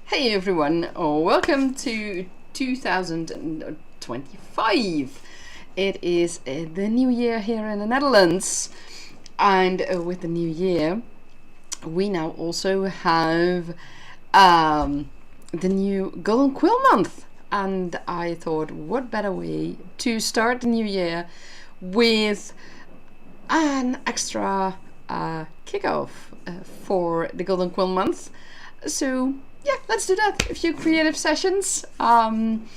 Hey everyone, welcome to 2025. It is the new year here in the Netherlands, and with the new year we now also have the new Golden Quill month, and I thought what better way to start the new year with an extra kickoff for the Golden Quill month. So yeah, let's do that. A few creative sessions. And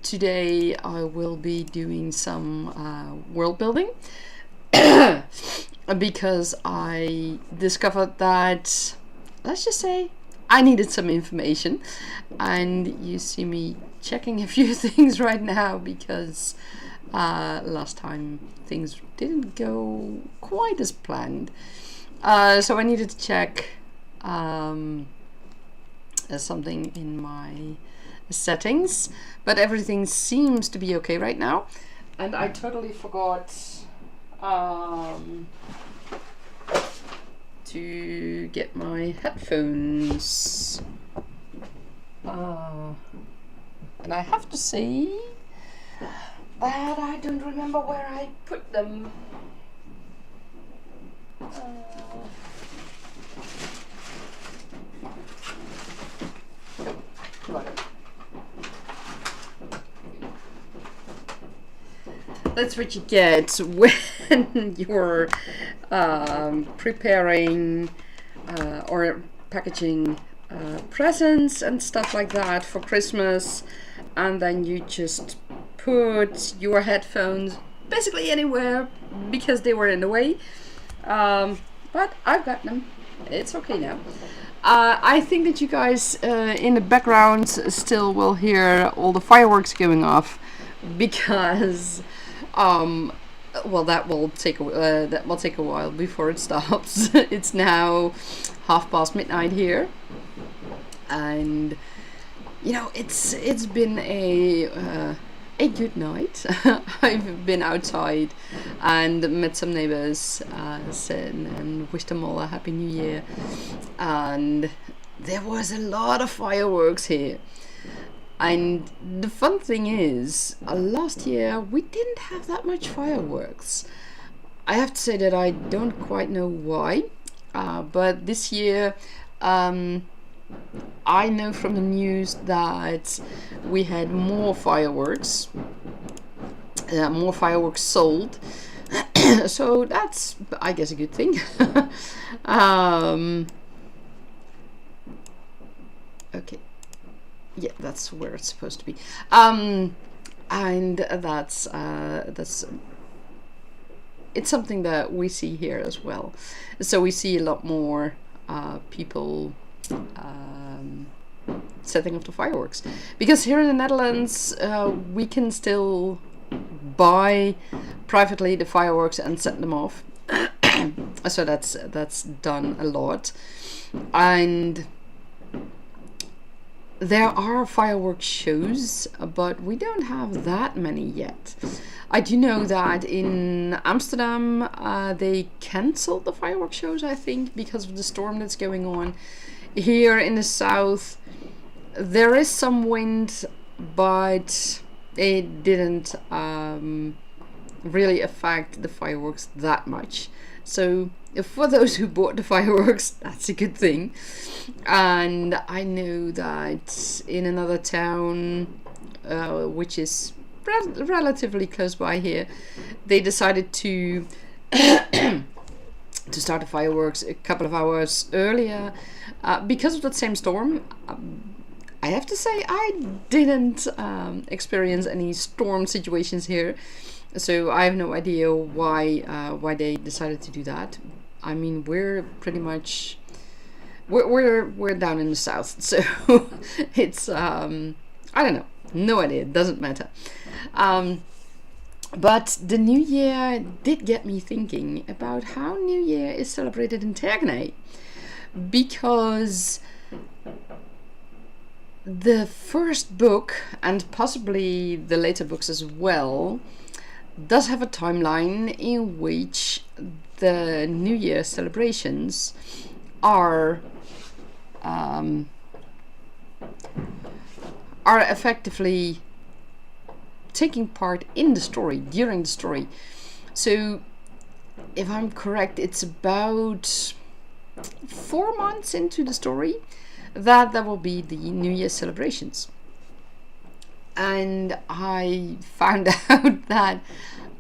today I will be doing some world building because I discovered that, let's just say, I needed some information. And you see me checking a few things right now because last time things didn't go quite as planned. So I needed to check something in my settings, but everything seems to be okay right now. And I totally forgot to get my headphones, and I have to say that I don't remember where I put them. That's what you get when you're preparing or packaging presents and stuff like that for Christmas, and then you just put your headphones basically anywhere because they were in the way. But I've got them. It's okay now. I think that you guys in the background still will hear all the fireworks going off because well, that will take a while before it stops. It's now midnight here, and you know it's been a good night. I've been outside and met some neighbors, and wished them all a happy new year. And there was a lot of fireworks here. And the fun thing is, last year we didn't have that much fireworks. I have to say that I don't quite know why, but this year I know from the news that we had more fireworks sold. So that's, I guess, a good thing. Okay. Yeah, that's where it's supposed to be. And that's it's something that we see here as well. So we see a lot more people setting off the fireworks, because here in the Netherlands we can still buy privately the fireworks and set them off. So that's done a lot, and there are fireworks shows, but we don't have that many yet. I do know that in Amsterdam they cancelled the fireworks shows, I think, because of the storm that's going on. Here in the south there is some wind, but it didn't really affect the fireworks that much. So for those who bought the fireworks, that's a good thing. And I know that in another town, which is relatively close by here, they decided to to start the fireworks a couple of hours earlier because of that same storm. I have to say I didn't experience any storm situations here, so I have no idea why they decided to do that. I mean, we're pretty much we're down in the south, so it's I don't know, no idea, it doesn't matter. But the new year did get me thinking about how New Year is celebrated in Tergaenae, because the first book, and possibly the later books as well, does have a timeline in which the New Year celebrations are are effectively taking part in the story, during the story. So if I'm correct, it's about 4 months into the story that there will be the New Year's celebrations. And I found out that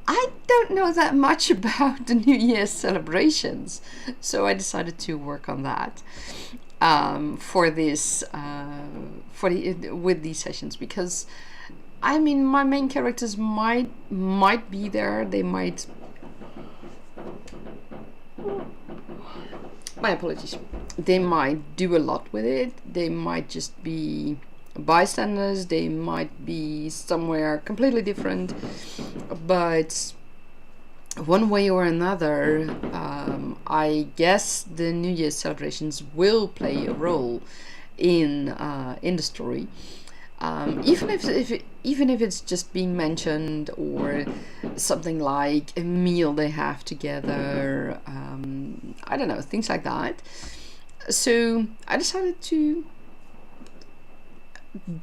I don't know that much about the New Year's celebrations, so I decided to work on that for this with these sessions, because I mean my main characters might be there. They might. My apologies. They might do a lot with it. They might just be bystanders. They might be somewhere completely different. But one way or another, I guess the New Year's celebrations will play a role in the story. Even if it's just being mentioned, or something like a meal they have together, I don't know, things like that. So I decided to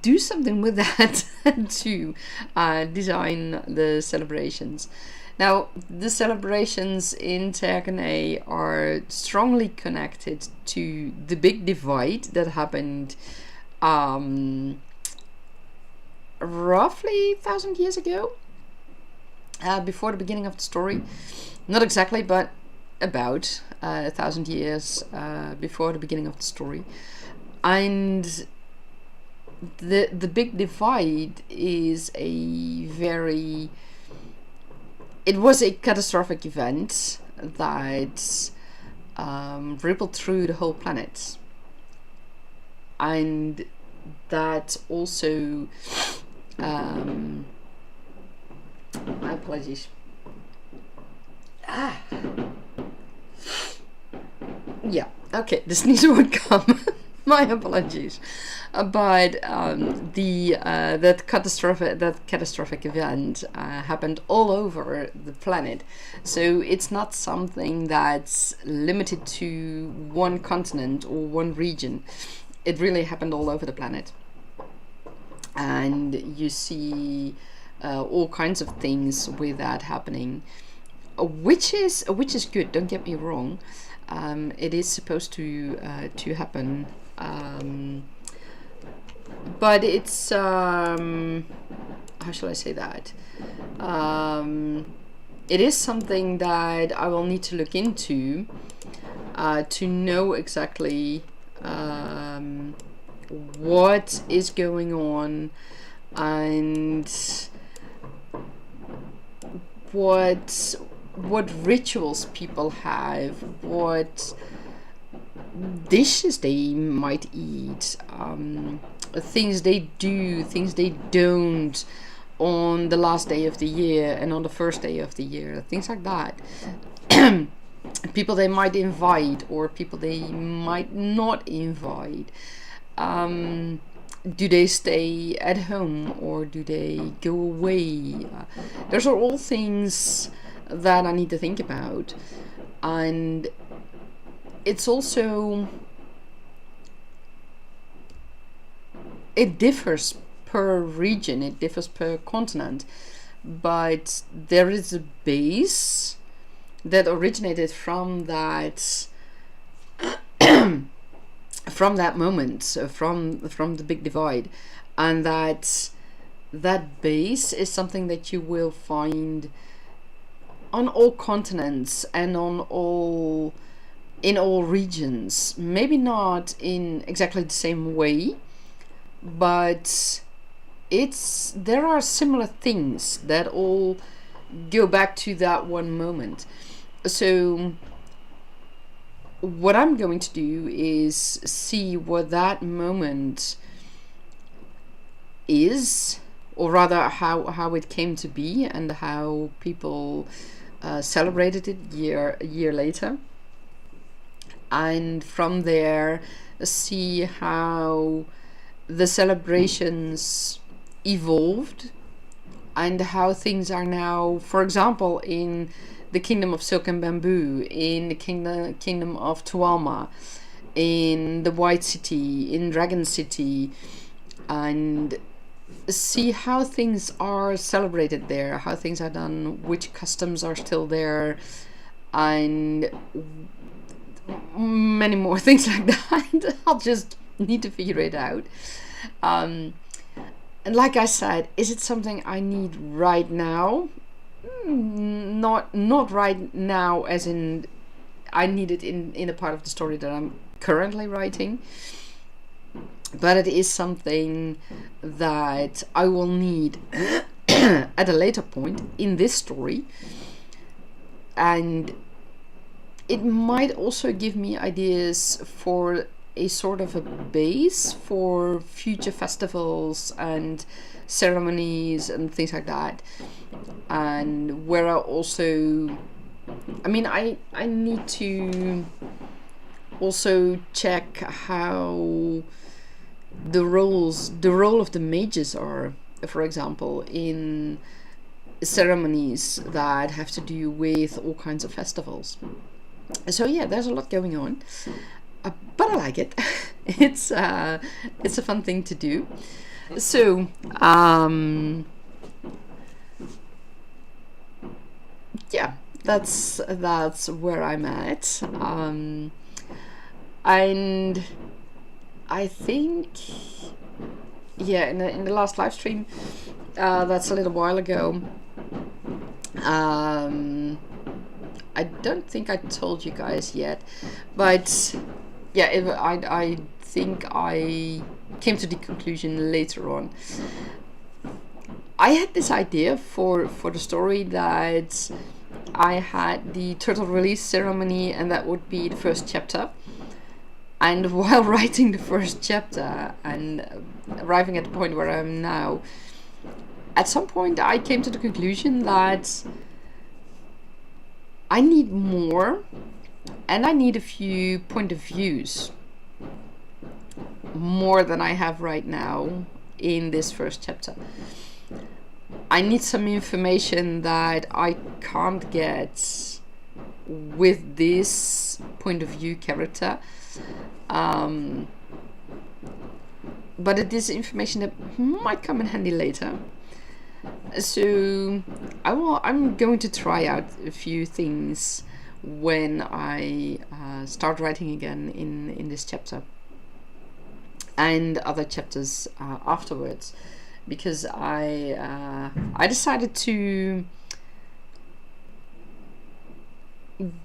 do something with that to design the celebrations. Now, the celebrations in Tergaenae are strongly connected to the big divide that happened roughly 1,000 years ago, before the beginning of the story. Not exactly, but about 1,000 years before the beginning of the story. And the big divide is it was a catastrophic event that rippled through the whole planet, and that also my apologies. Yeah, okay, the sneeze would come. My apologies. But that catastrophic event happened all over the planet. So it's not something that's limited to one continent or one region. It really happened all over the planet. And you see all kinds of things with that happening, which is good. Don't get me wrong. It is supposed to happen, but it's how shall I say that? It is something that I will need to look into to know exactly what is going on, and what rituals people have, what dishes they might eat, things they do, things they don't on the last day of the year and on the first day of the year, things like that. People they might invite or people they might not invite. Do they stay at home or do they go away? Those are all things that I need to think about. And it's also, it differs per region, it differs per continent, but there is a base that originated from that from that moment, so from the big divide, and that base is something that you will find on all continents and in all regions. Maybe not in exactly the same way, but there are similar things that all go back to that one moment. So what I'm going to do is see what that moment is, or rather how it came to be and how people celebrated it a year later, and from there see how the celebrations evolved and how things are now, for example, in the Kingdom of Silk and Bamboo, in the kingdom of Tualma, in the White City, in Dragon City, and see how things are celebrated there, how things are done, which customs are still there, and many more things like that. I'll just need to figure it out. And like I said, is it something I need right now? Not right now, as in I need it in a part of the story that I'm currently writing. But it is something that I will need at a later point in this story. And it might also give me ideas for a sort of a base for future festivals and ceremonies and things like that. And where I also, I mean, I need to also check how the role of the mages are, for example, in ceremonies that have to do with all kinds of festivals. So yeah, there's a lot going on, but I like it. It's a fun thing to do. So yeah, that's where I'm at, and I think, yeah, in the last live stream, that's a little while ago. I don't think I told you guys yet, but yeah, I think I came to the conclusion later on. I had this idea for the story that I had the turtle release ceremony, and that would be the first chapter. And while writing the first chapter and arriving at the point where I am now, at some point I came to the conclusion that I need more, and I need a few point of views, more than I have right now in this first chapter. I need some information that I can't get with this point of view character. But it is information that might come in handy later. So I'm going to try out a few things when I start writing again in this chapter and other chapters afterwards, because I decided to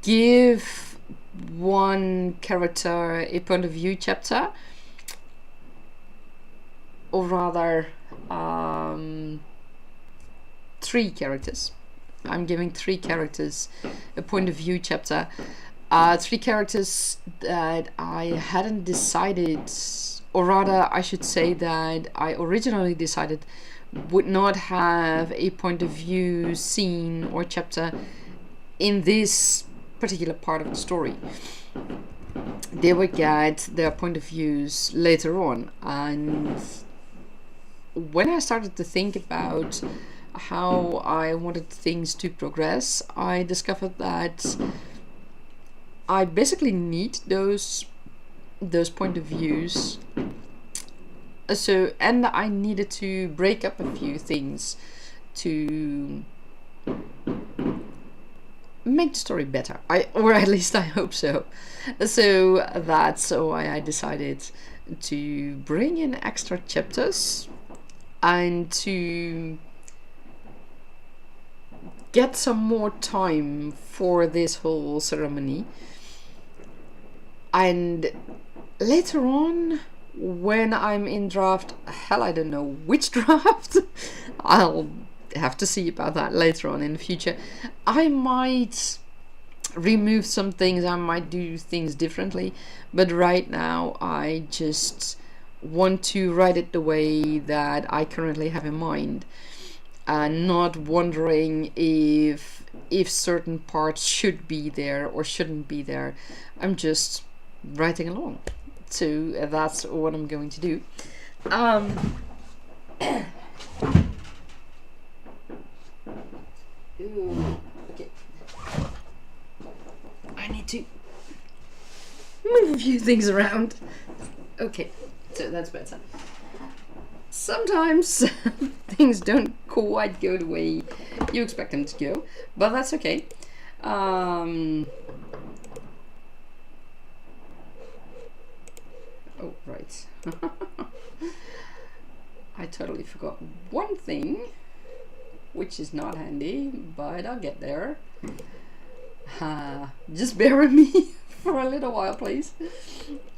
give one character a point of view chapter, or rather 3 characters. I'm giving 3 characters a point of view chapter. 3 characters that I hadn't decided, or rather I should say that I originally decided would not have a point of view scene or chapter in this particular part of the story. They would get their point of views later on, and when I started to think about how I wanted things to progress, I discovered that I basically need those point of views. So, and I needed to break up a few things to make the story better, or at least I hope so. So that's why I decided to bring in extra chapters and to get some more time for this whole ceremony. And later on, when I'm in draft, hell, I don't know which draft, I'll have to see about that later on in the future, I might remove some things, I might do things differently, but right now I just want to write it the way that I currently have in mind, and not wondering if certain parts should be there or shouldn't be there. I'm just writing along. So that's what I'm going to do. Ooh, okay. I need to move a few things around. Okay, so that's better. sometimes things don't quite go the way you expect them to go, but that's okay. Oh, right. I totally forgot one thing, which is not handy, but I'll get there. Just bear with me for a little while, please.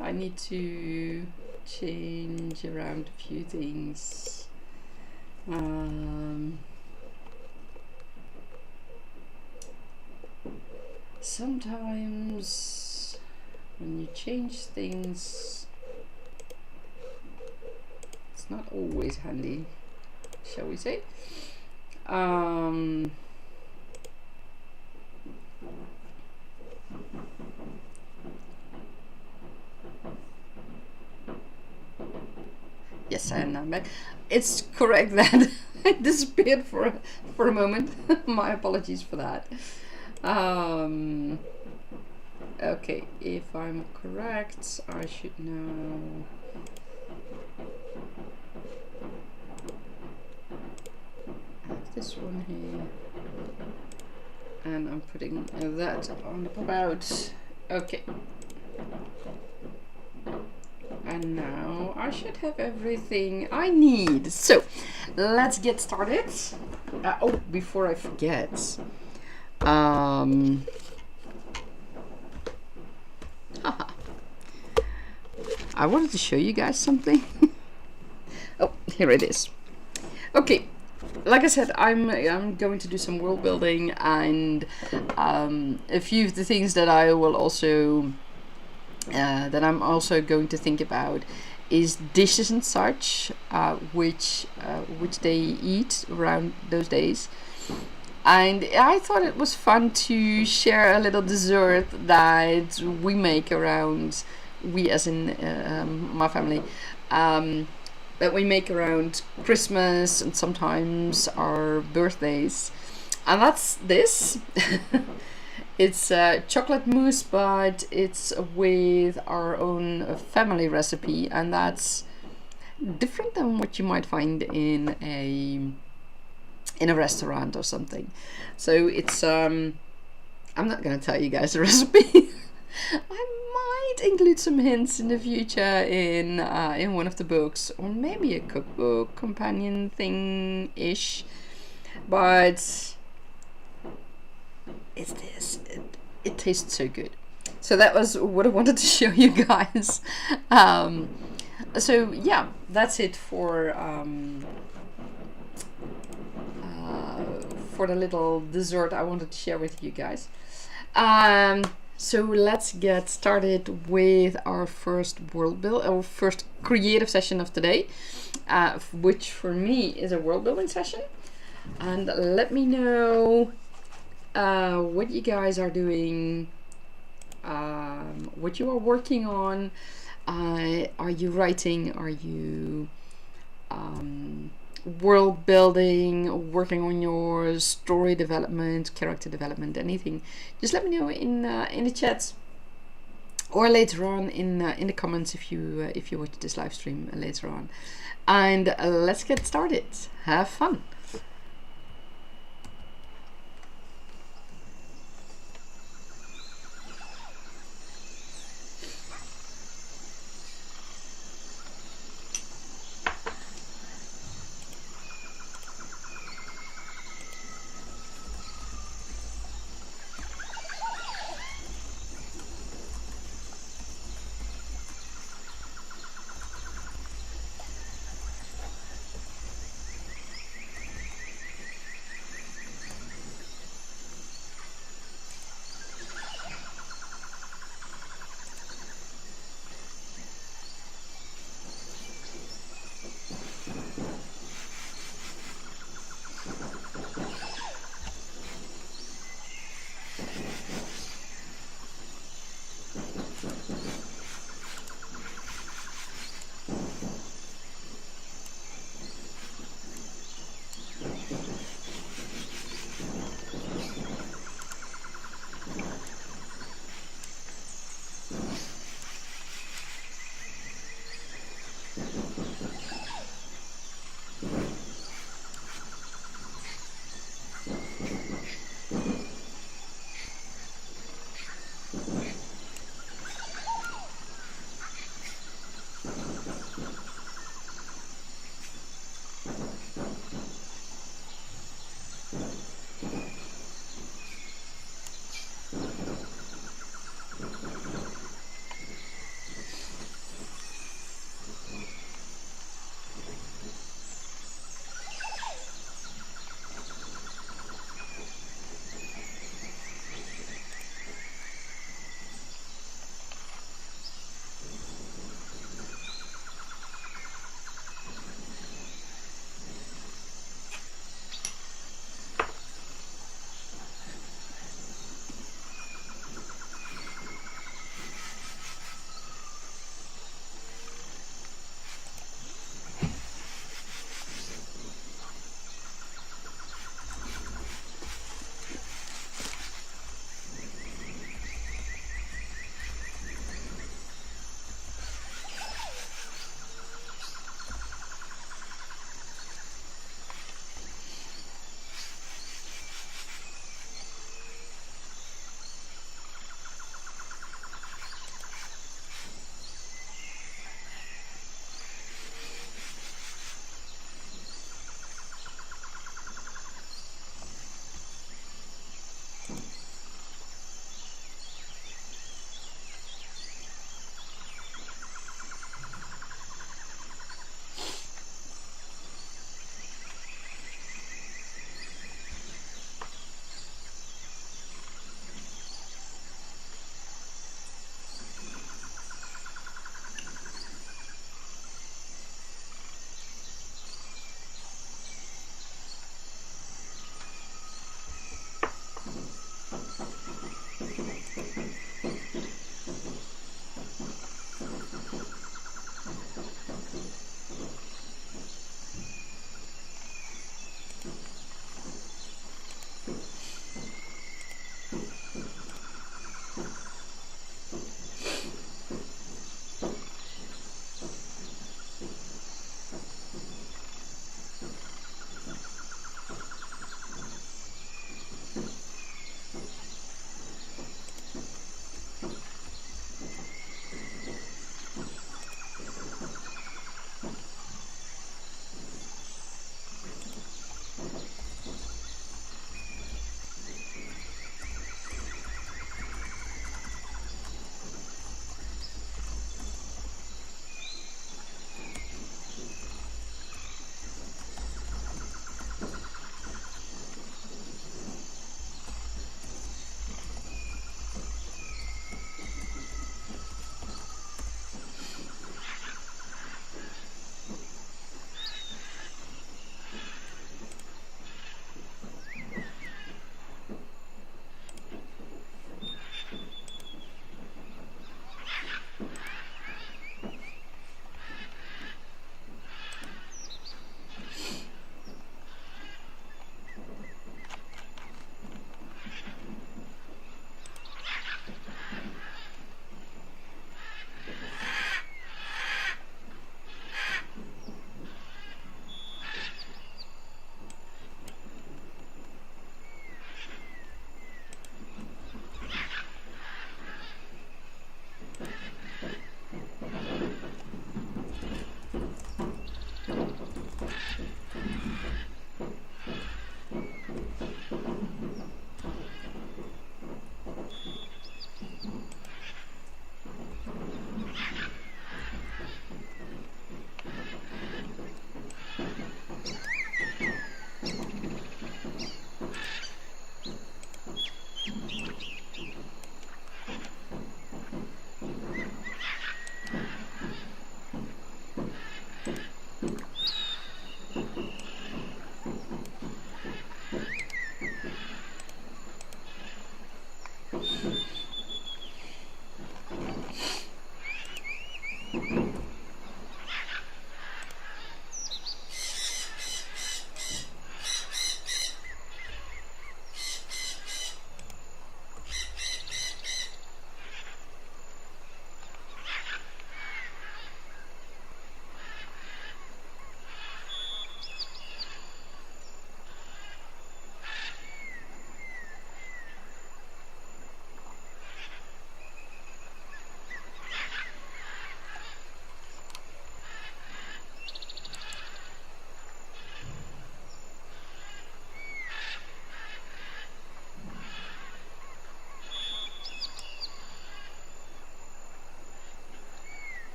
I need to change around a few things. Sometimes when you change things, it's not always handy, shall we say. Yes, I am now back. It's correct that I disappeared for a moment. My apologies for that. Okay, if I'm correct, I should know. I have this one here, and I'm putting that on the pop out. Okay. And now I should have everything I need. So let's get started. Oh, before I forget, I wanted to show you guys something. Oh, here it is. Okay, like I said, I'm going to do some world building, and a few of the things that I will also that I'm also going to think about is dishes and such, which they eat around those days. And I thought it was fun to share a little dessert that we make around, we as in my family, that we make around Christmas and sometimes our birthdays. And that's this. It's chocolate mousse, but it's with our own family recipe, and that's different than what you might find in a restaurant or something. So it's I'm not gonna tell you guys the recipe. I might include some hints in the future in one of the books, or maybe a cookbook companion thing ish, but it's this. It tastes so good. So that was what I wanted to show you guys. So yeah, that's it for the little dessert I wanted to share with you guys. So let's get started with our first our first creative session of today, which for me is a world building session. And let me know what you guys are doing, what you are working on. Are you writing? Are you world building, working on your story development, character development, anything? Just let me know in the chats, or later on in the comments if you watch this live stream later on. And let's get started. Have fun.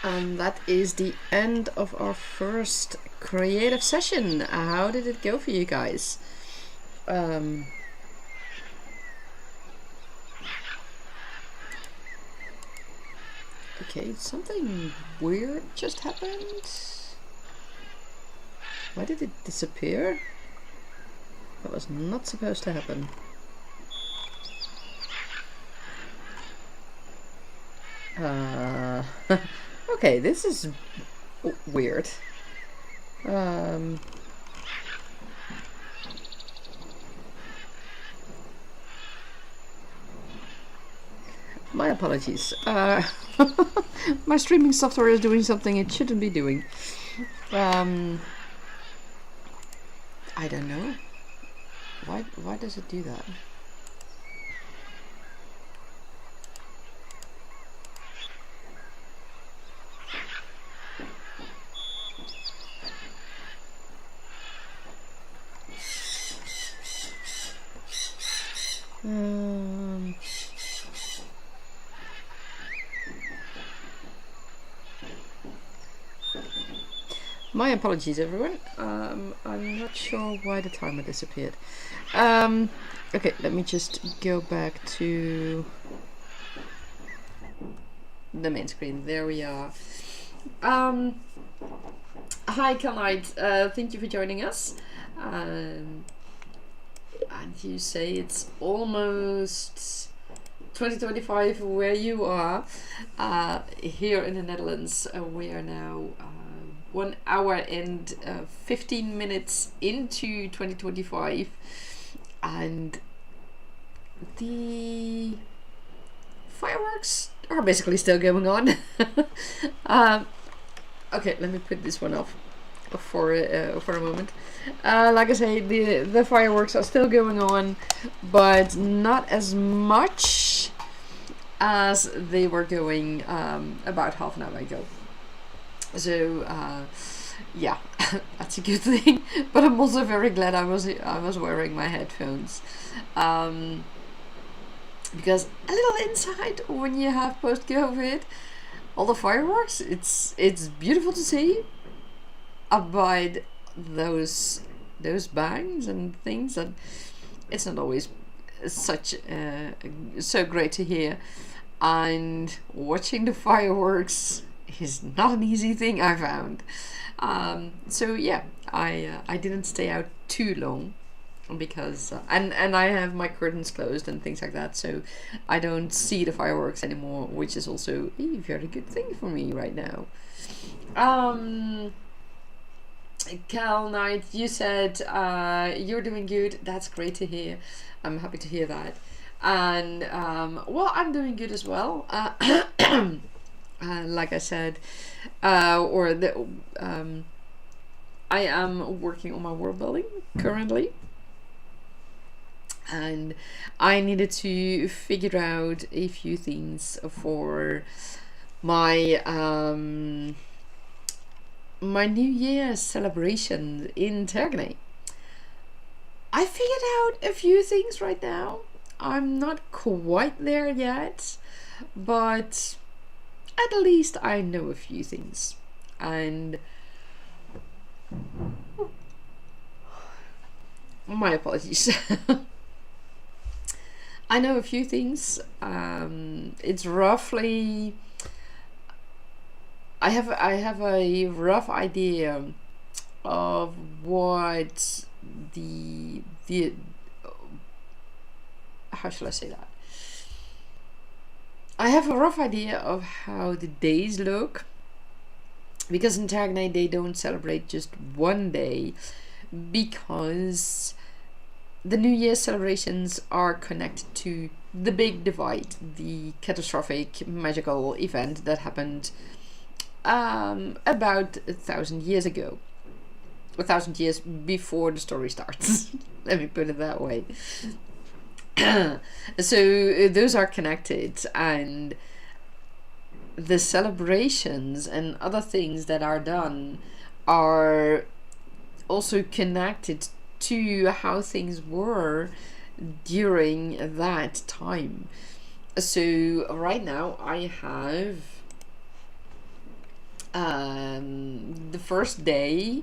And that is the end of our first creative session. How did it go for you guys? Okay, something weird just happened. Why did it disappear? That was not supposed to happen. Okay, this is weird. My apologies. My streaming software is doing something it shouldn't be doing. I don't know. Why does it do that? My apologies, everyone. I'm not sure why the timer disappeared. Okay, let me just go back to the main screen. There we are. Hi, Knight. Thank you for joining us. And you say it's almost 2025 where you are. Here in the Netherlands, we are now 1 hour and 15 minutes into 2025, and the fireworks are basically still going on. Okay, let me put this one off for a moment. Like I say, the fireworks are still going on, but not as much as they were going about half an hour ago. So yeah, that's a good thing. But I'm also very glad I was wearing my headphones, because a little insight when you have post-COVID, all the fireworks, it's beautiful to see, but those bangs and things, and it's not always such so great to hear. And watching the fireworks is not an easy thing, I found. So yeah, I didn't stay out too long because and I have my curtains closed and things like that, so I don't see the fireworks anymore, which is also a very good thing for me right now. Cal Knight, you said you're doing good. That's great to hear. I'm happy to hear that. And well, I'm doing good as well. Like I said, I am working on my world building currently, and I needed to figure out a few things for my my New Year's celebration in Tergaenae. I figured out a few things right now. I'm not quite there yet, but at least I know a few things. And my apologies. I know a few things. It's roughly, I have a rough idea of what the how shall I say that? I have a rough idea of how the days look, because in Tergaenae they don't celebrate just one day, because the New Year's celebrations are connected to the Big Divide, the catastrophic magical event that happened about 1,000 years ago. 1,000 years before the story starts. Let me put it that way. So those are connected, and the celebrations and other things that are done are also connected to how things were during that time. So right now I have the first day.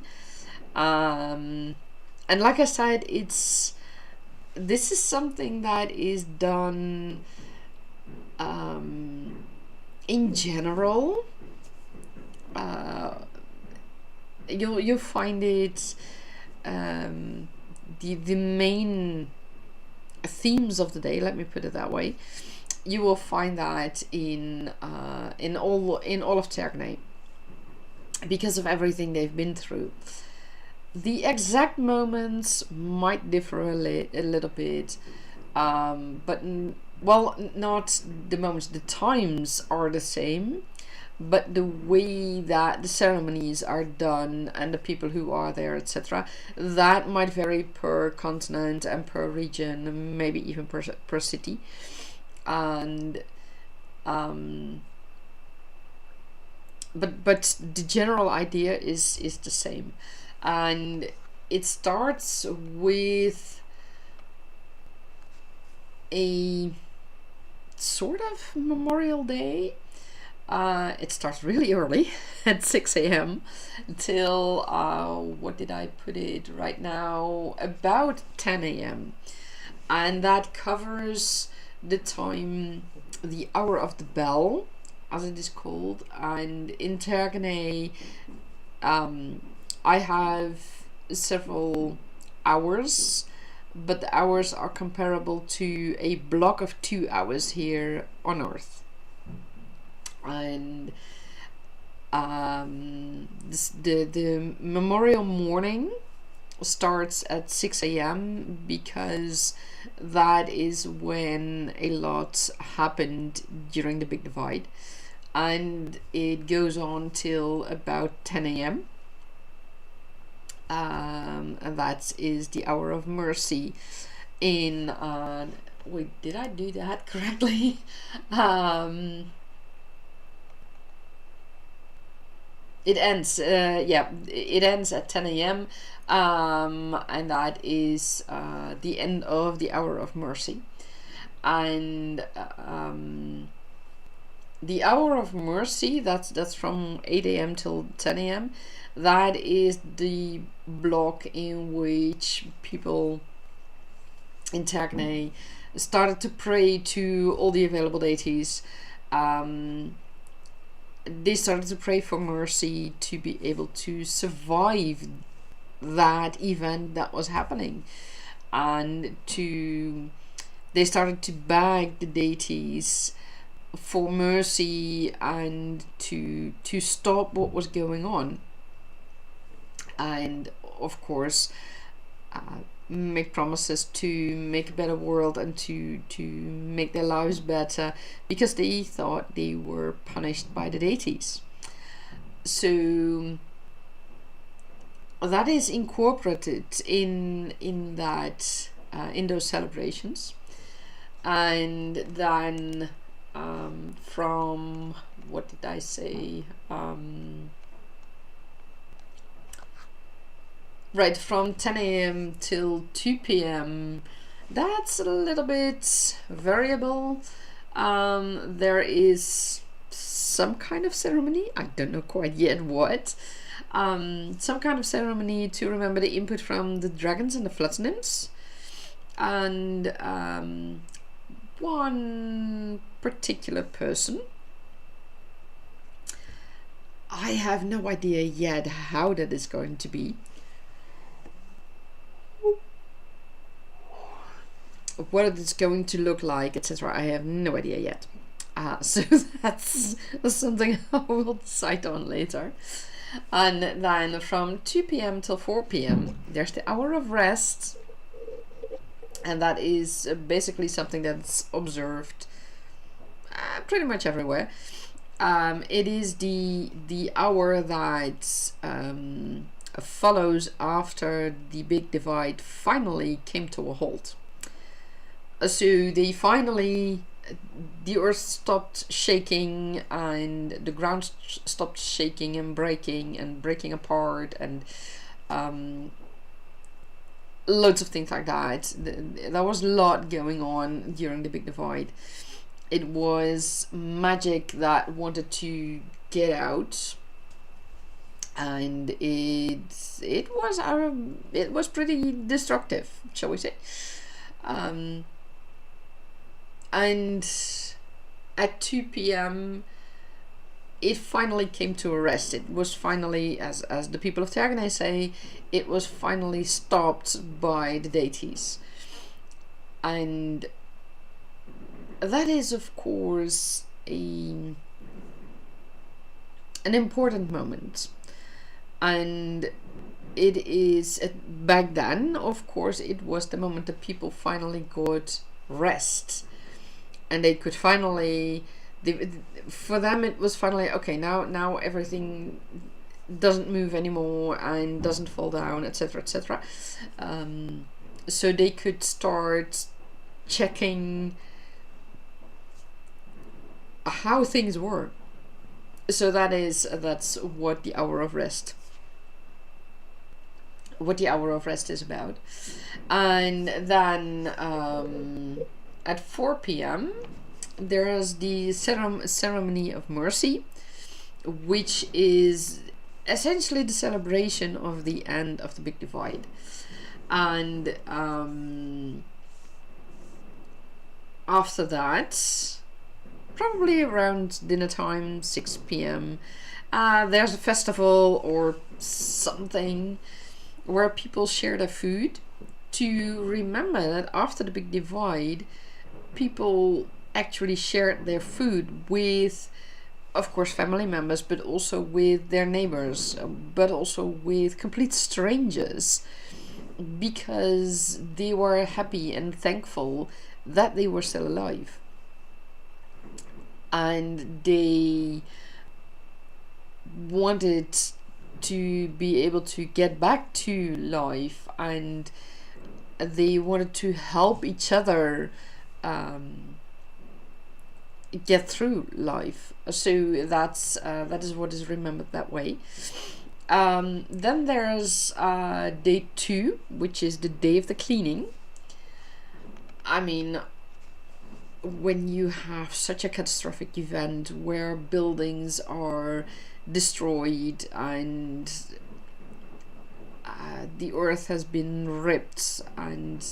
And like I said, this is something that is done in general. You'll find it, the main themes of the day, let me put it that way. You will find that in all of Tergaenae, because of everything they've been through. The exact moments might differ a little bit, but well, not the moments. The times are the same, but the way that the ceremonies are done and the people who are there, etc., that might vary per continent and per region, maybe even per city. And but the general idea is the same, and it starts with a sort of Memorial Day. It starts really early at 6 a.m. till what did I put it right now? About 10 a.m. And that covers the time, the hour of the bell, as it is called. And in Tergaenae, I have several hours, but the hours are comparable to a block of 2 hours here on Earth. And the memorial morning starts at 6 a.m. because that is when a lot happened during the Big Divide, and it goes on till about 10 a.m. And that is the hour of mercy in wait, did I do that correctly? It ends, it ends at 10 a.m. And that is the end of the hour of mercy. And the hour of mercy, that's from 8 a.m. till 10 a.m. That is the block in which people in Tergaenae started to pray to all the available deities. They started to pray for mercy to be able to survive that event that was happening, and they started to beg the deities for mercy and to stop what was going on, and of course make promises to make a better world and to make their lives better, because they thought they were punished by the deities. So that is incorporated in that in those celebrations. And then from what did I say? Right, from 10 a.m. till 2 p.m. that's a little bit variable. There is some kind of ceremony, I don't know quite yet what, some kind of ceremony to remember the input from the dragons and the flood nymphs. And one particular person, I have no idea yet how that is going to be. What it's going to look like, etc. I have no idea yet. So that's something I will decide on later. And then from 2 p.m. till 4 p.m. there's the hour of rest, and that is basically something that's observed pretty much everywhere. It is the hour that follows after the Big Divide finally came to a halt. So the earth stopped shaking, and the ground stopped shaking and breaking apart, and loads of things like that. There was a lot going on during the Big Divide. It was magic that wanted to get out, and it was pretty destructive, shall we say. And at 2 p.m. it finally came to a rest. It was finally, as the people of Tergaenae say, it was finally stopped by the deities. And that is, of course, an important moment. And it is, back then, of course, it was the moment that people finally got rest. And they could finally, for them it was finally, okay, now everything doesn't move anymore and doesn't fall down, etc., etc. So they could start checking how things were. So that's what the hour of rest is about. And then at 4 p.m. there is the ceremony of mercy, which is essentially the celebration of the end of the Big Divide. And after that, probably around dinner time, 6 p.m., there's a festival or something where people share their food to remember that after the Big Divide, people actually shared their food with, of course, family members, but also with their neighbors, but also with complete strangers, because they were happy and thankful that they were still alive. And they wanted to be able to get back to life, and they wanted to help each other get through life. So that is what is remembered that way. Then there's day 2, which is the day of the cleaning. I mean, when you have such a catastrophic event where buildings are destroyed and the earth has been ripped and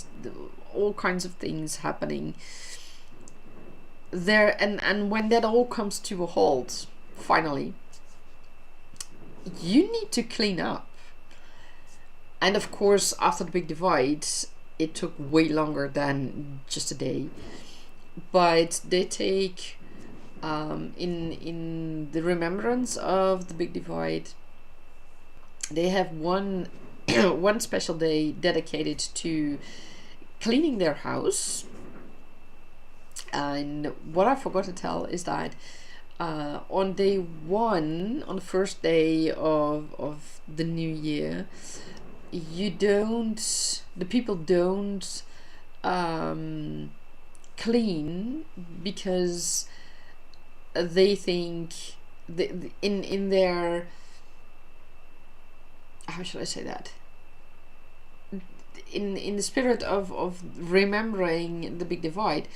all kinds of things happening there, and when that all comes to a halt, finally, you need to clean up. And of course, after the Big Divide, it took way longer than just a day. But they take, in the remembrance of the Big Divide, they have one one special day dedicated to cleaning their house. And what I forgot to tell is that on day 1, on the first day of the new year, the people don't clean, because they think in their, how should I say that, in the spirit of remembering the Big Divide,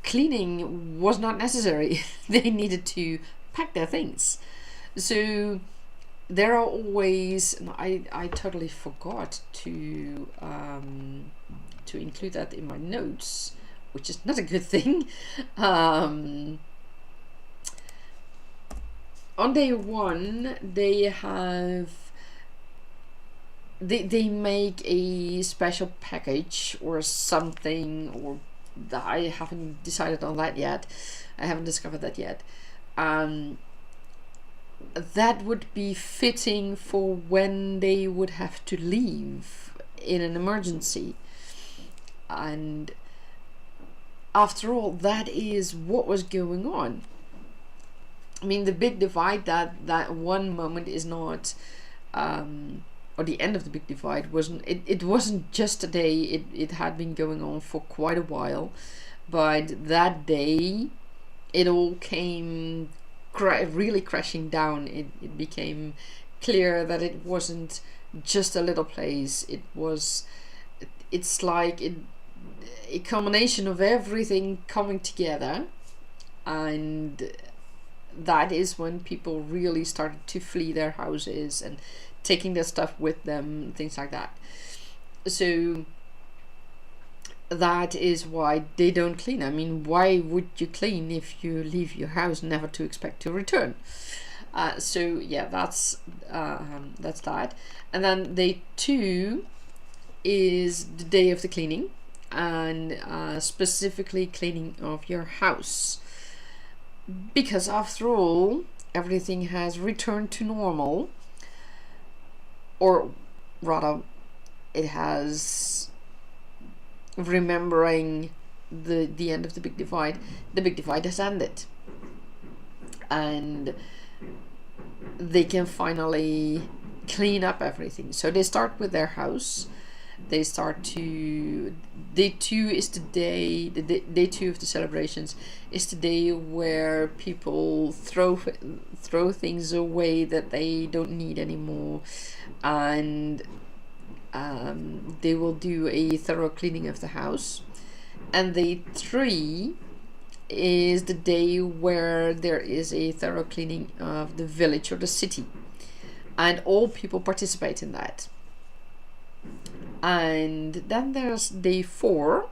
cleaning was not necessary. They needed to pack their things. So there are always, I totally forgot to include that in my notes, which is not a good thing. On day 1, they make a special package or something, or I haven't decided on that yet. I haven't discovered that yet. That would be fitting for when they would have to leave in an emergency. And after all, that is what was going on. I mean, the Big Divide, that one moment is not, or the end of the Big Divide wasn't, it wasn't just a day, it had been going on for quite a while. But that day, it all came really crashing down. It became clear that it wasn't just a little place. It's like a combination of everything coming together, and that is when people really started to flee their houses and taking their stuff with them, things like that. So that is why they don't clean. I mean, why would you clean if you leave your house never to expect to return? So yeah, that's that. And then day 2 is the day of the cleaning, and specifically cleaning of your house, because after all, everything has returned to normal, or rather, it has, remembering the end of the big divide. The big divide has ended, and they can finally clean up everything. So they start with their house. They start to, day 2 is the day, day 2 of the celebrations is the day where people throw things away that they don't need anymore, and they will do a thorough cleaning of the house. And day 3 is the day where there is a thorough cleaning of the village or the city, and all people participate in that. And then there's day 4,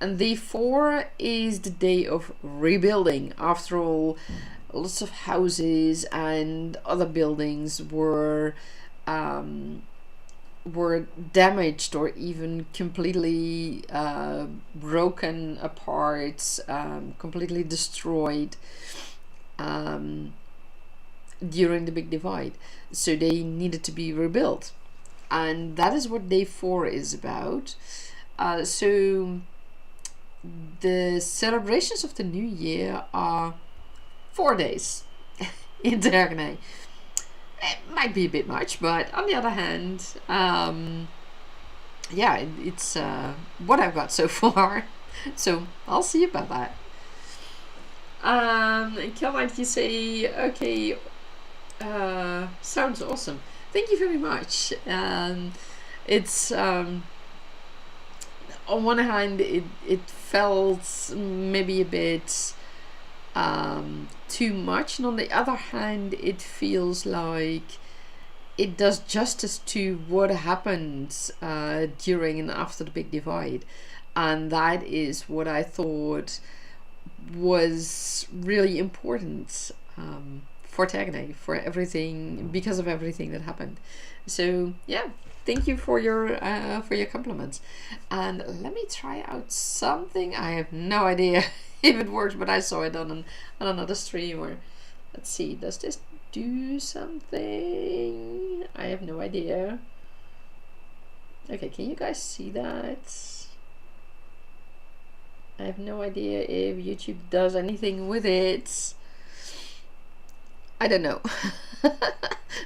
and day 4 is the day of rebuilding. After all, lots of houses and other buildings were damaged or even completely broken apart, completely destroyed during the big divide. So they needed to be rebuilt. And that is what day 4 is about. So the celebrations of the new year are 4 days in Tergaenae. It might be a bit much, but on the other hand, yeah, it's what I've got so far. So I'll see about that. Kel, might you say, okay, sounds awesome. Thank you very much. It's on one hand, it felt maybe a bit too much, and on the other hand, it feels like it does justice to what happened during and after the big divide, and that is what I thought was really important. For Tergaenae, for everything, because of everything that happened. So yeah, thank you for your compliments. And let me try out something. I have no idea if it works, but I saw it on another stream. Or let's see, does this do something? I have no idea. Okay, can you guys see that? I have no idea if YouTube does anything with it. I don't know.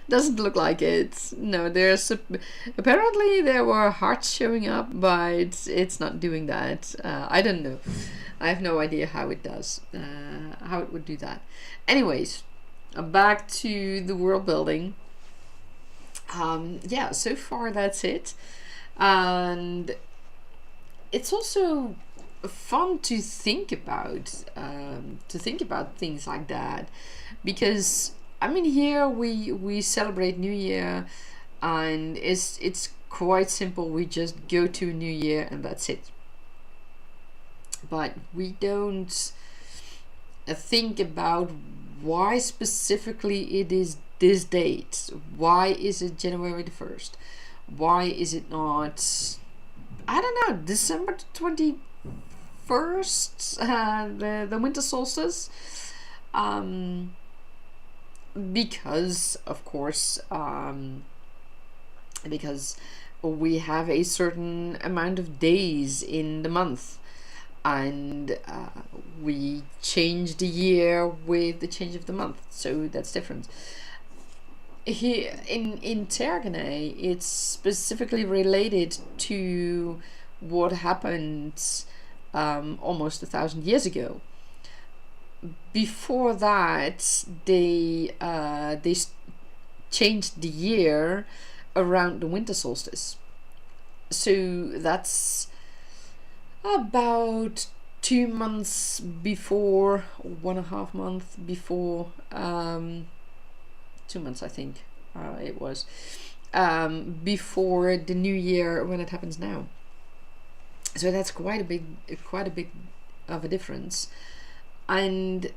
Doesn't look like it. No, there's apparently there were hearts showing up, but it's not doing that. I don't know. I have no idea how it does. How it would do that. Anyways, back to the world building. Yeah, so far that's it, and it's also fun to think about things like that. Because I mean, here we celebrate New Year, and it's quite simple. We just go to New Year and that's it. But we don't think about why specifically it is this date. Why is it January the 1st? Why is it not, I don't know, December 21st, the winter solstice? Because of course, because we have a certain amount of days in the month, and we change the year with the change of the month, so that's different. Here in Tergaenae, it's specifically related to what happened almost 1,000 years ago. Before that, they changed the year around the winter solstice. So that's about 2 months before, 1.5 months before, 2 months I think it was, before the new year when it happens now. So that's quite a big of a difference. And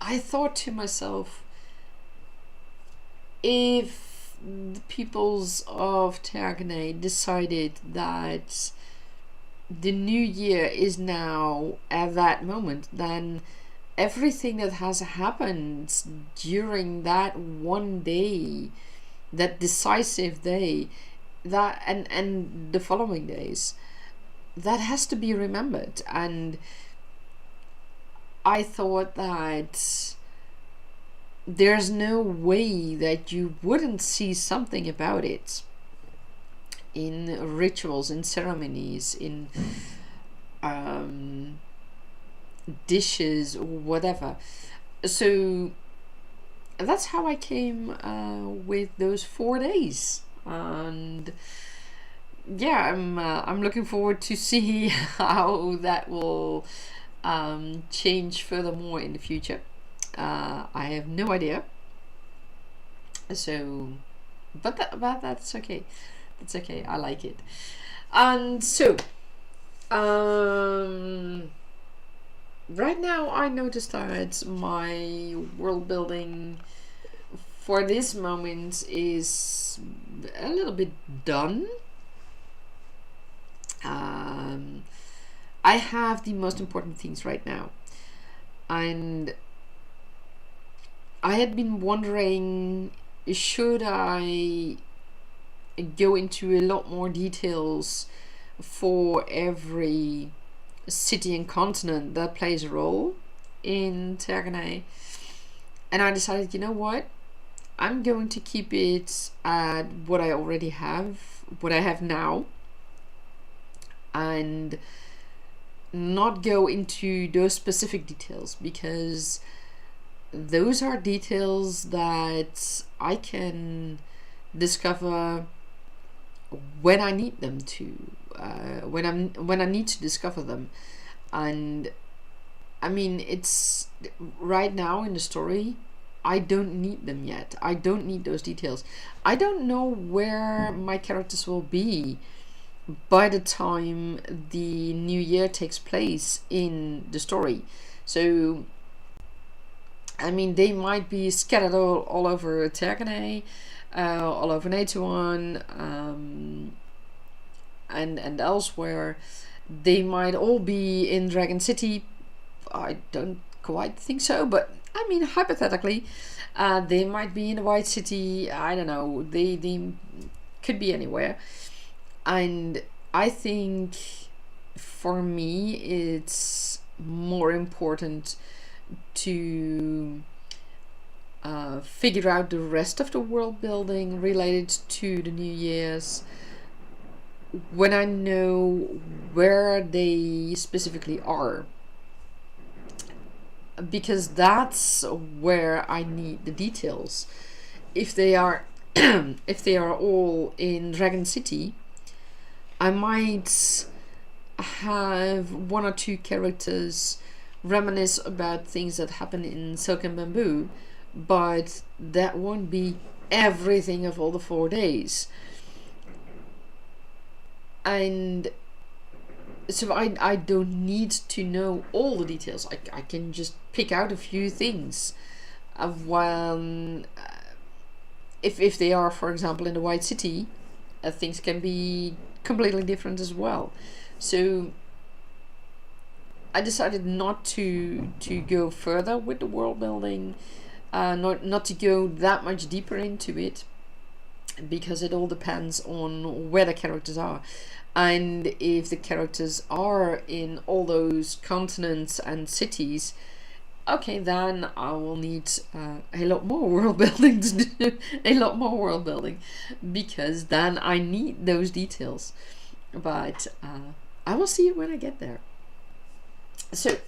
I thought to myself, if the peoples of Tergaenae decided that the new year is now at that moment, then everything that has happened during that one day, that decisive day, that and the following days, that has to be remembered. And I thought that there's no way that you wouldn't see something about it in rituals, in ceremonies, in dishes or whatever. So that's how I came with those 4 days. And yeah, I'm looking forward to see how that will change furthermore in the future. I have no idea. So, but that's okay. That's okay. I like it. And so, right now I noticed that my world building for this moment is a little bit done. I have the most important things right now, and I had been wondering, should I go into a lot more details for every city and continent that plays a role in Tergaenae? And I decided, you know what, I'm going to keep it at what I already have, what I have now, and not go into those specific details, because those are details that I can discover when I need them to, when I need to discover them. And I mean, it's right now in the story, I don't need them yet. I don't need those details. I don't know where my characters will be by the time the new year takes place in the story. So I mean, they might be scattered all over Tergaenae, all over Natuan, and elsewhere. They might all be in Dragon City. I don't quite think so, but I mean, hypothetically, they might be in the White City. I don't know. They could be anywhere. And I think for me, it's more important to figure out the rest of the world building related to the New Year's when I know where they specifically are, because that's where I need the details. If they are if they are all in Dragon City, I might have 1 or 2 characters reminisce about things that happen in Silk and Bamboo, but that won't be everything of all the 4 days. And so I don't need to know all the details. I can just pick out a few things of when if they are, for example, in the White City, things can be completely different as well. So I decided not to go further with the world building, not to go that much deeper into it, because it all depends on where the characters are. And if the characters are in all those continents and cities, okay, then I will need a lot more world building to do, a lot more world building, because then I need those details. But I will see it when I get there. So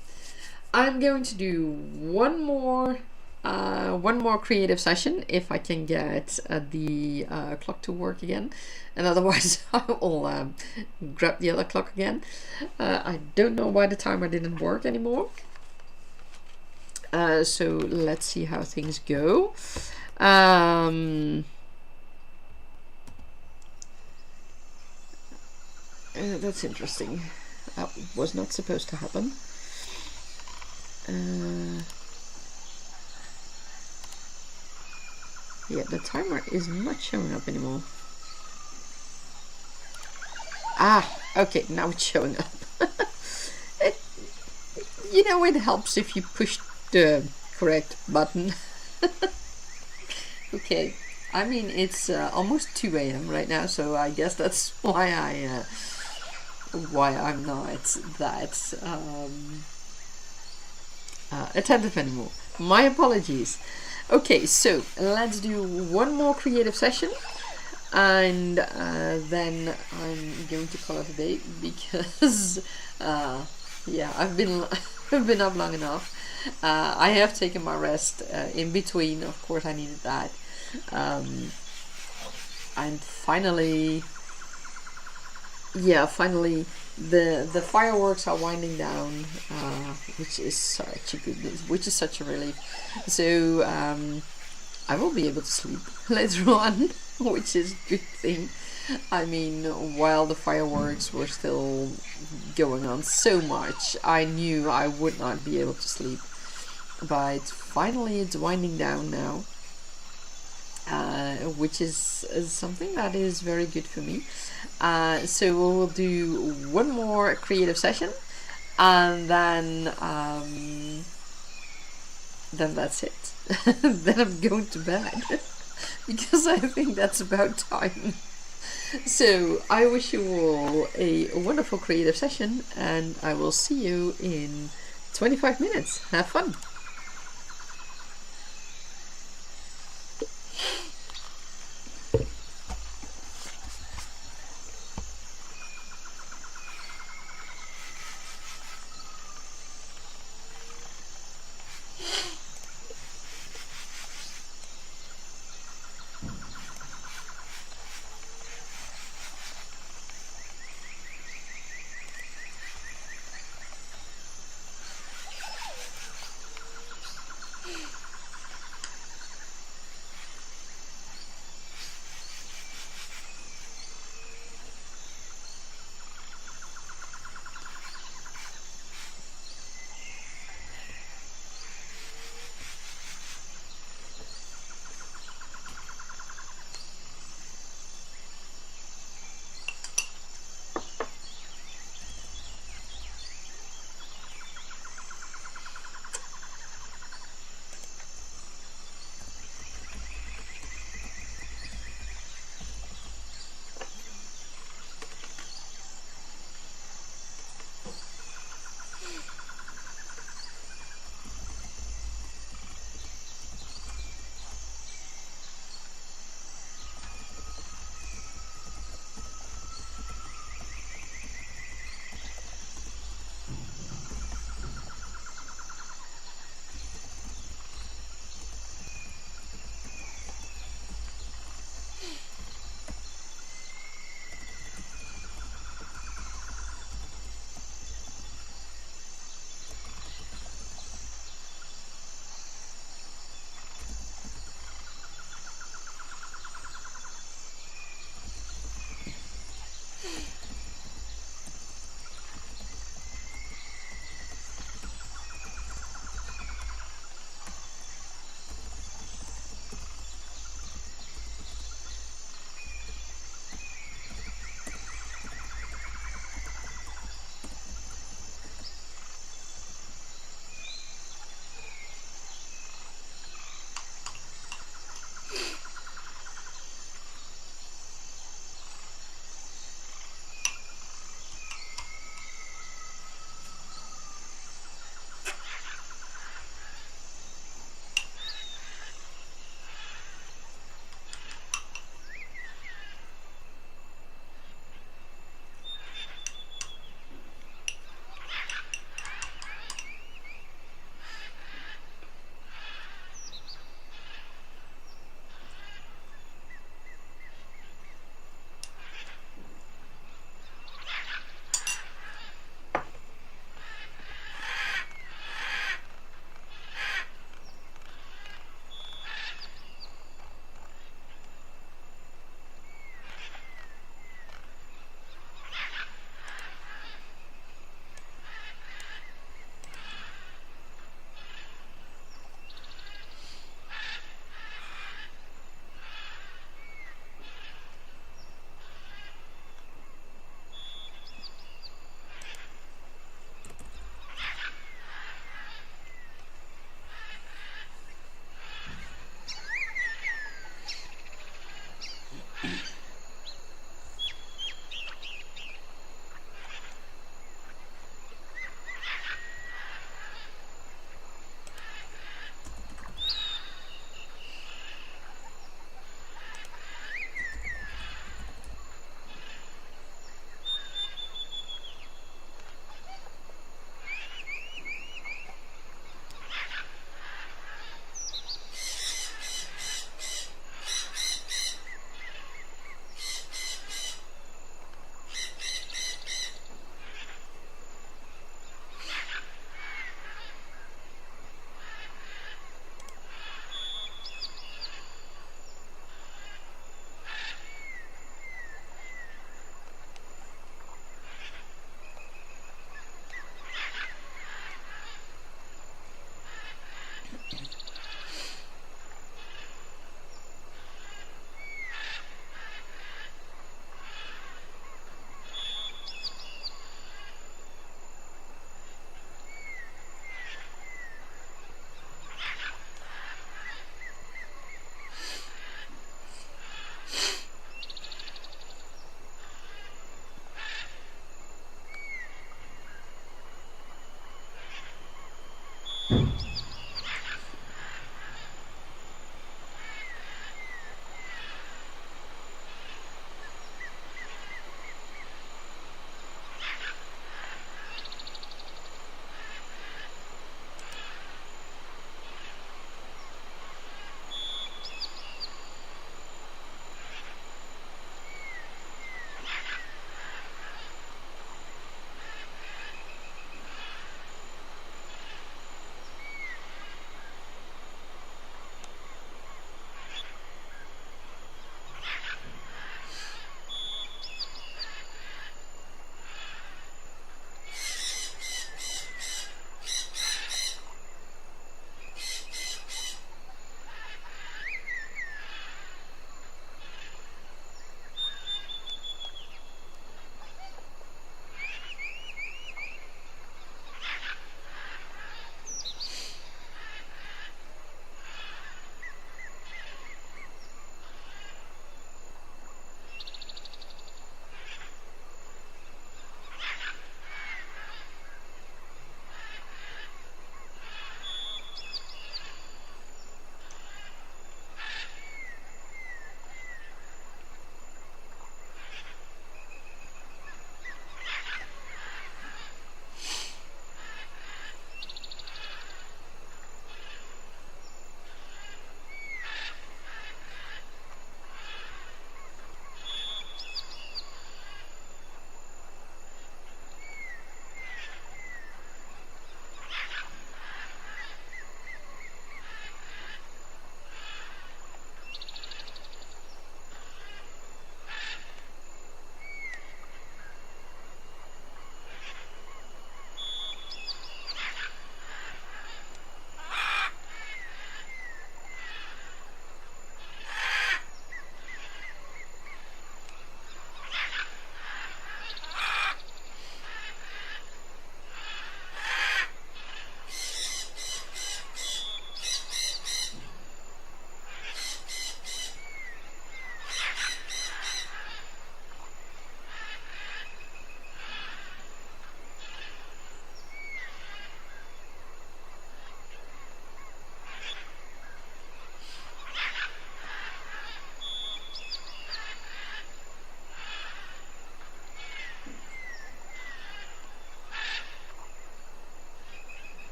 I'm going to do one more one more creative session if I can get the clock to work again, and otherwise I will grab the other clock again. I don't know why the timer didn't work anymore. So let's see how things go. That's interesting. That was not supposed to happen. Yeah, the timer is not showing up anymore. Ah, okay, now it's showing up. You know, it helps if you push the correct button. Okay, I mean, it's almost 2 a.m. right now, so I guess that's why I'm not that attentive anymore. My apologies. Okay, so let's do one more creative session, and then I'm going to call it a day, because yeah, I've been up long enough. I have taken my rest in between. Of course, I needed that. And finally, yeah, finally the fireworks are winding down, which is such a good news, which is such a relief. So I will be able to sleep later on, which is a good thing. I mean, while the fireworks were still going on so much, I knew I would not be able to sleep. But finally it's winding down now, which is something that is very good for me. So we'll do one more creative session, and then that's it. Then I'm going to bed because I think that's about time. So I wish you all a wonderful creative session, and I will see you in 25 minutes. Have fun!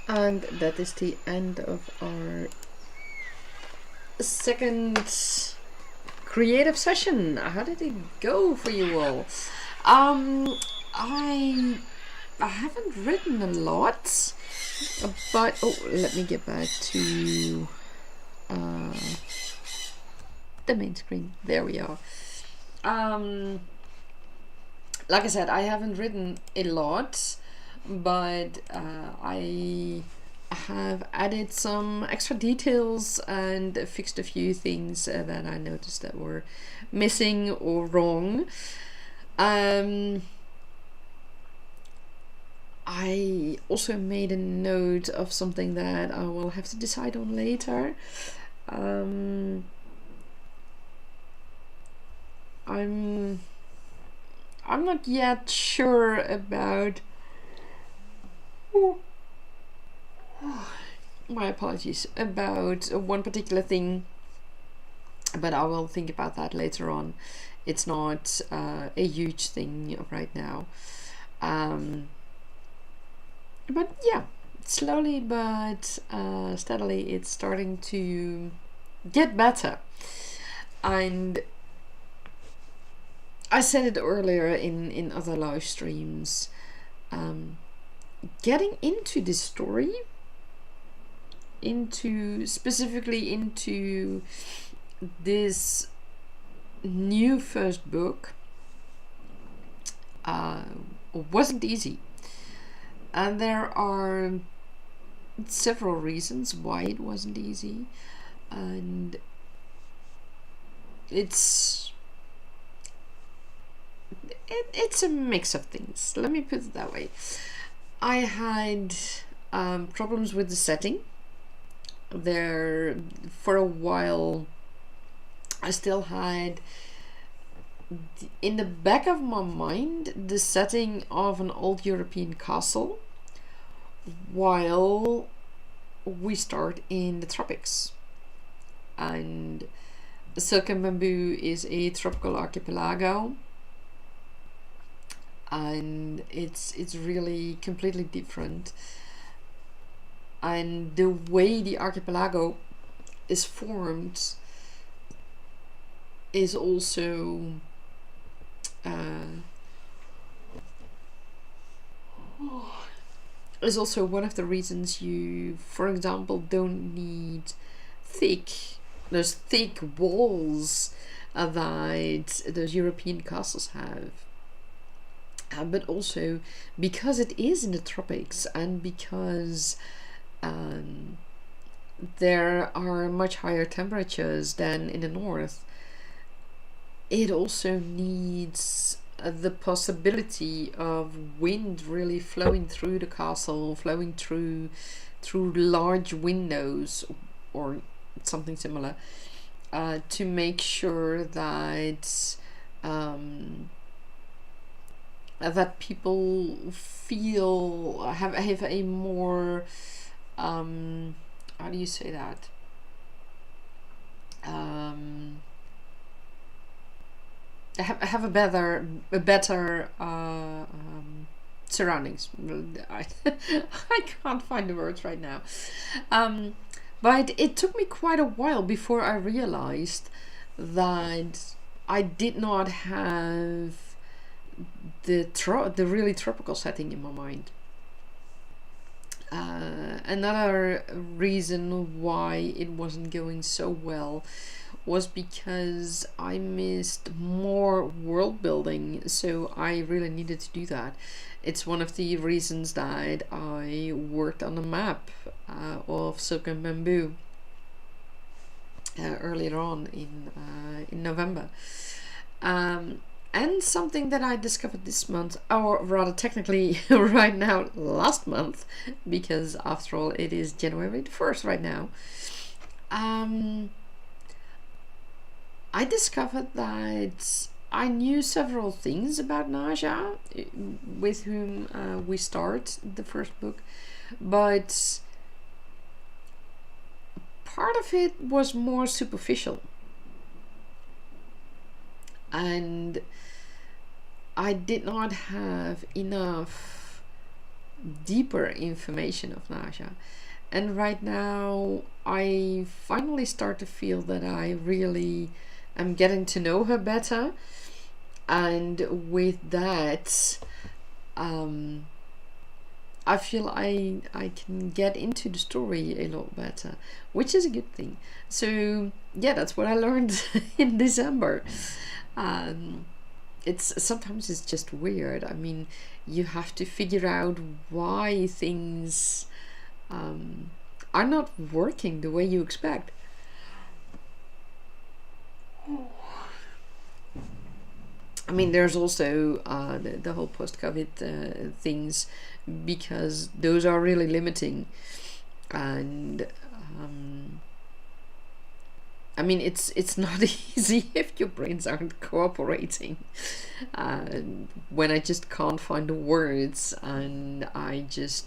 And that is the end of our second creative session. How did it go for you all? I haven't written a lot, but let me get back to the main screen. There we are. Like I said, I haven't written a lot, but I have added some extra details and fixed a few things that I noticed that were missing or wrong. I also made a note of something that I will have to decide on later. I'm not yet sure about my apologies about one particular thing, but I will think about that later on. It's not a huge thing right now, but yeah, slowly but steadily it's starting to get better. And I said it earlier in other live streams, getting into this story, specifically into this new first book, wasn't easy. And there are several reasons why it wasn't easy. And it's a mix of things. Let me put it that way. I had problems with the setting. There, for a while, I still had in the back of my mind the setting of an old European castle while we start in the tropics. And Silk and Bamboo is a tropical archipelago, and it's really completely different. And the way the archipelago is formed is also one of the reasons you, for example, don't need those thick walls that those European castles have. But also because it is in the tropics, and because there are much higher temperatures than in the north, it also needs the possibility of wind really flowing through the castle, flowing through large windows or something similar, to make sure that that people have a more how do you say that, have a better surroundings. I can't find the words right now, but it took me quite a while before I realized that I did not have the really tropical setting in my mind. Another reason why it wasn't going so well was because I missed more world building, so I really needed to do that. It's one of the reasons that I worked on the map of Silk and Bamboo earlier on in November. And something that I discovered this month, or rather technically right now, last month, because after all it is January the 1st right now. I discovered that I knew several things about Naja, with whom we start the first book, but part of it was more superficial. And I did not have enough deeper information of Naja. And right now I finally start to feel that I really am getting to know her better, and with that I feel I can get into the story a lot better, which is a good thing. So yeah, that's what I learned in December. It's sometimes it's just weird. I mean, you have to figure out why things are not working the way you expect. I mean, there's also the whole post-COVID things, because those are really limiting, and I mean, it's not easy if your brains aren't cooperating. When I just can't find the words, and I just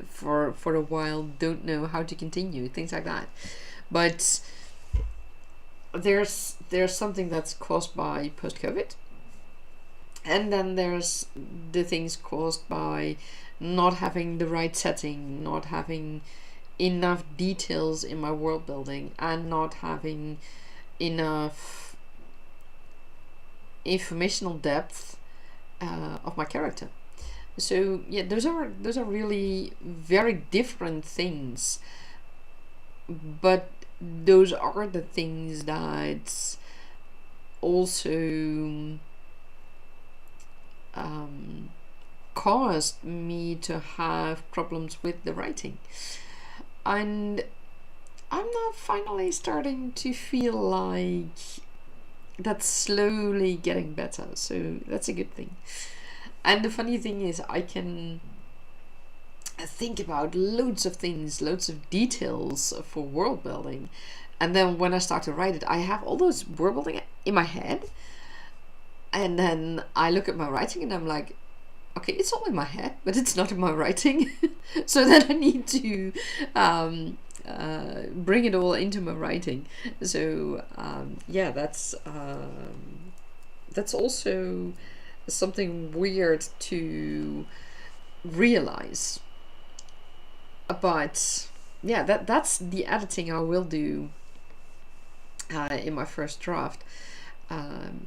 for a while don't know how to continue, things like that. But there's something that's caused by post-COVID, and then there's the things caused by not having the right setting, not having enough details in my world building, and not having enough informational depth of my character. So yeah, those are really very different things, but those are the things that also caused me to have problems with the writing. And I'm now finally starting to feel like that's slowly getting better, so that's a good thing. And the funny thing is, I can think about loads of things, loads of details for world building, and then when I start to write it, I have all those world building in my head, and then I look at my writing and I'm like, okay, it's all in my head, but it's not in my writing. So then I need to bring it all into my writing. So yeah, that's also something weird to realize. But yeah, that's the editing I will do in my first draft.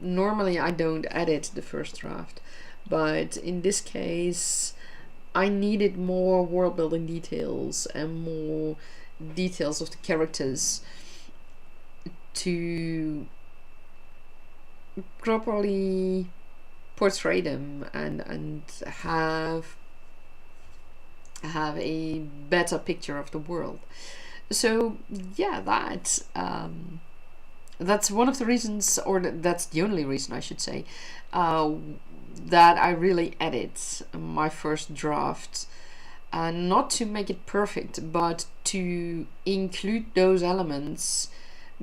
Normally I don't edit the first draft, but in this case I needed more world building details and more details of the characters to properly portray them and have a better picture of the world. So yeah, that's one of the reasons, or that's the only reason I should say, that I really edit my first draft, not to make it perfect, but to include those elements,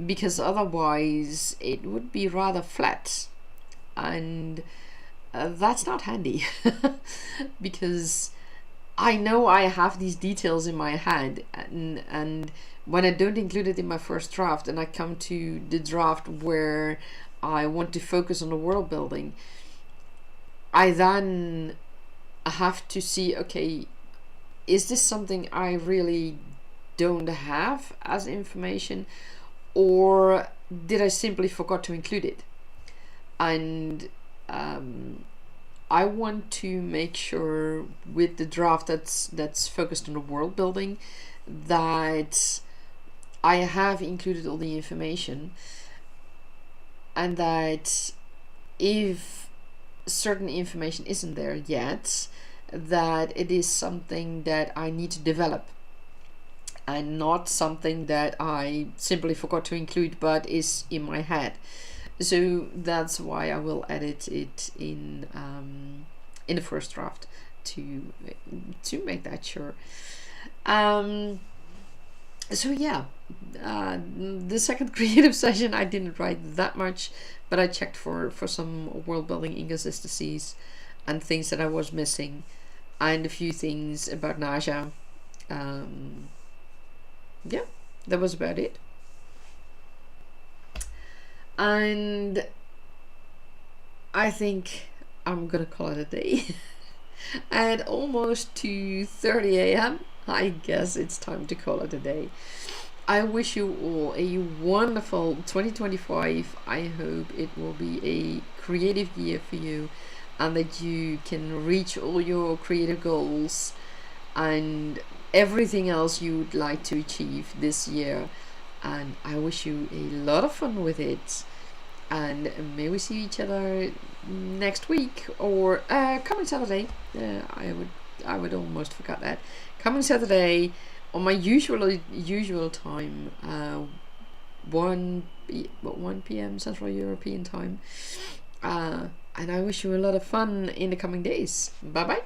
because otherwise it would be rather flat, and that's not handy. Because I know I have these details in my head, and when I don't include it in my first draft and I come to the draft where I want to focus on the world building, I then have to see, okay, is this something I really don't have as information, or did I simply forgot to include it? And I want to make sure with the draft that's focused on the world building that I have included all the information, and that if certain information isn't there yet, that it is something that I need to develop, and not something that I simply forgot to include but is in my head. So that's why I will edit it in the first draft to make that sure. So yeah, the second creative session I didn't write that much, but I checked for some world building inconsistencies and things that I was missing, and a few things about Naja. Yeah, that was about it. And I think I'm gonna call it a day. At almost 2:30 a.m., I guess it's time to call it a day. I wish you all a wonderful 2025. I hope it will be a creative year for you and that you can reach all your creative goals and everything else you would like to achieve this year. And I wish you a lot of fun with it. And may we see each other next week or coming Saturday. I would almost forget that. Coming Saturday on my usual time, 1 p.m. Central European time. And I wish you a lot of fun in the coming days. Bye bye.